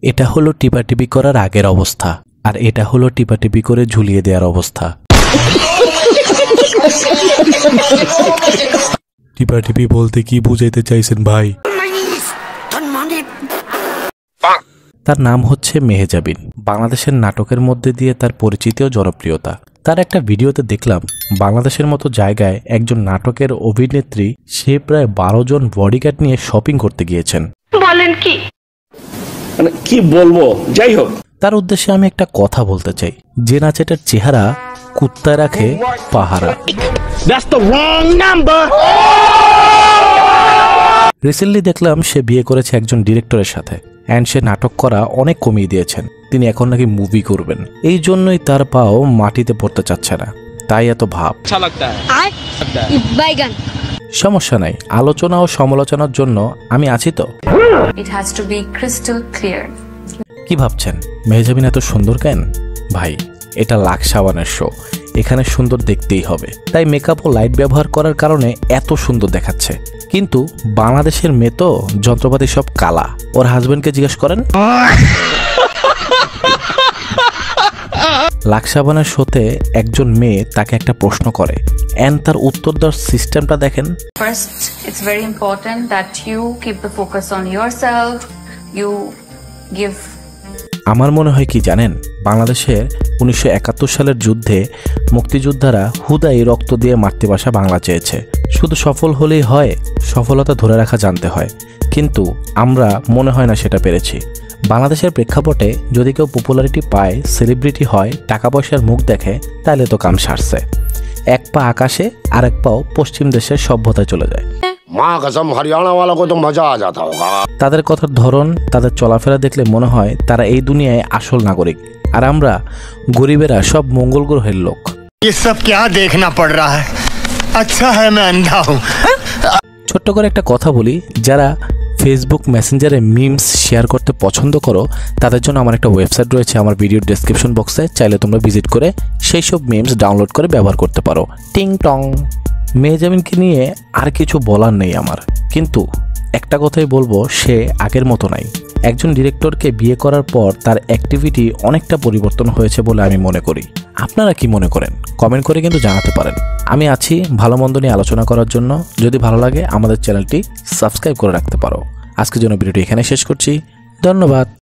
এটা হলো টিপাটিপি করার আগের অবস্থা, আর এটা হলো টিপাটিপি করে ঝুলিয়ে দেওয়ার অবস্থা। টিপাটিপি বলতে কি বুঝাইতে চাইছেন ভাই? তার নাম হচ্ছে মেহেজাবিন। বাংলাদেশের নাটকের মধ্যে দিয়ে তার পরিচিতি ও জনপ্রিয়তা। তার একটা ভিডিওতে দেখলাম বাংলাদেশের মতো জায়গায় একজন নাটকের অভিনেত্রী সে প্রায় 12 জন বডিগার্ড নিয়ে শপিং করতে গিয়েছেন। বলেন কি? মানে কি বলবো, যাই হোক। তার উদ্দেশ্যে আমি একটা কথা বলতে চাই, যে নাচেটার চেহারা কুত্তায় রাখে পাহারা। রিসেন্টলি দেখলাম সে বিয়ে করেছে একজন ডিরেক্টরের সাথে, অ্যান্ড সে নাটক করা অনেক কমিয়ে দিয়েছেন। তিনি এখন নাকি মুভি করবেন, এই জন্যই তার পাও মাটিতে পড়তে চাচ্ছে না, তাই এত ভাব। সমস্যা নাই, আলোচনা ও সমালোচনার জন্য আমি আছি তো। কি ভাবছেন মেহেজাবিন এত সুন্দর কেন? ভাই, এটা লাক্সাওয়ানের শো, এখানে সুন্দর দেখতেই হবে, তাই মেকআপ ও লাইট ব্যবহার করার কারণে এত সুন্দর দেখাচ্ছে। কিন্তু বাংলাদেশের মেয়ে তো যন্ত্রপাতি সব কালা। ওর হাজবেন্ডকে জিজ্ঞেস করেন। লাক্সাওয়ানের শোতে একজন মেয়ে তাকে একটা প্রশ্ন করে, এন্ড তার উত্তর দেওয়ার সিস্টেমটা দেখেন। First, it's very important that you keep the focus on yourself. You give. আমার মনে হয় কি জানেন, বাংলাদেশের 1971 সালের যুদ্ধে মুক্তিযোদ্ধারা হুদাই রক্ত দিয়ে মাতৃভাষা বাংলা চেয়েছে। শুধু সফল হলেই হয়, সফলতা ধরে রাখা জানতে হয়। কিন্তু আমরা মনে হয় না সেটা পেরেছি। বাংলাদেশের প্রেক্ষাপটে যদি কেউ পপুলারিটি পায়, সেলিব্রিটি হয়, টাকা পয়সার মুখ দেখে, তাহলে তো কাম সারছে। এক পা আকাশে আর এক পাও পশ্চিম দেশের সভ্যতায় চলে যায়। তাদের কথার ধরন, তাদের চলাফেরা দেখলে মনে হয় তারা এই দুনিয়ায় আসল নাগরিক, আর আমরা গরিবেরা সব মঙ্গল গ্রহের লোক। ছোট্ট করে একটা কথা বলি, যারা ফেসবুক মেসেঞ্জারে মিমস শেয়ার করতে পছন্দ করো, তাদের জন্য আমার একটা ওয়েবসাইট রয়েছে আমার ভিডিওর ডেসক্রিপশন বক্সে, চাইলে তোমরা ভিজিট করে সেই সব মিমস ডাউনলোড করে ব্যবহার করতে পারো। টিং টং। মেহেজাবিনকে নিয়ে আর কিছু বলার নেই আমার, কিন্তু একটা কথাই বলবো, সে আগের মতো নাই। একজন ডিরেক্টরকে বিয়ে করার পর তার অ্যাক্টিভিটি অনেকটা পরিবর্তন হয়েছে বলে আমি মনে করি। আপনারা কি মনে করেন? কমেন্ট করে কিন্তু জানাতে পারেন। আমি আছি ভালো মন্দ নিয়ে আলোচনা করার জন্য। যদি ভালো লাগে আমাদের চ্যানেলটি সাবস্ক্রাইব করে রাখতে পারো। আজকের জন্য ভিডিওটি এখানে শেষ করছি। ধন্যবাদ।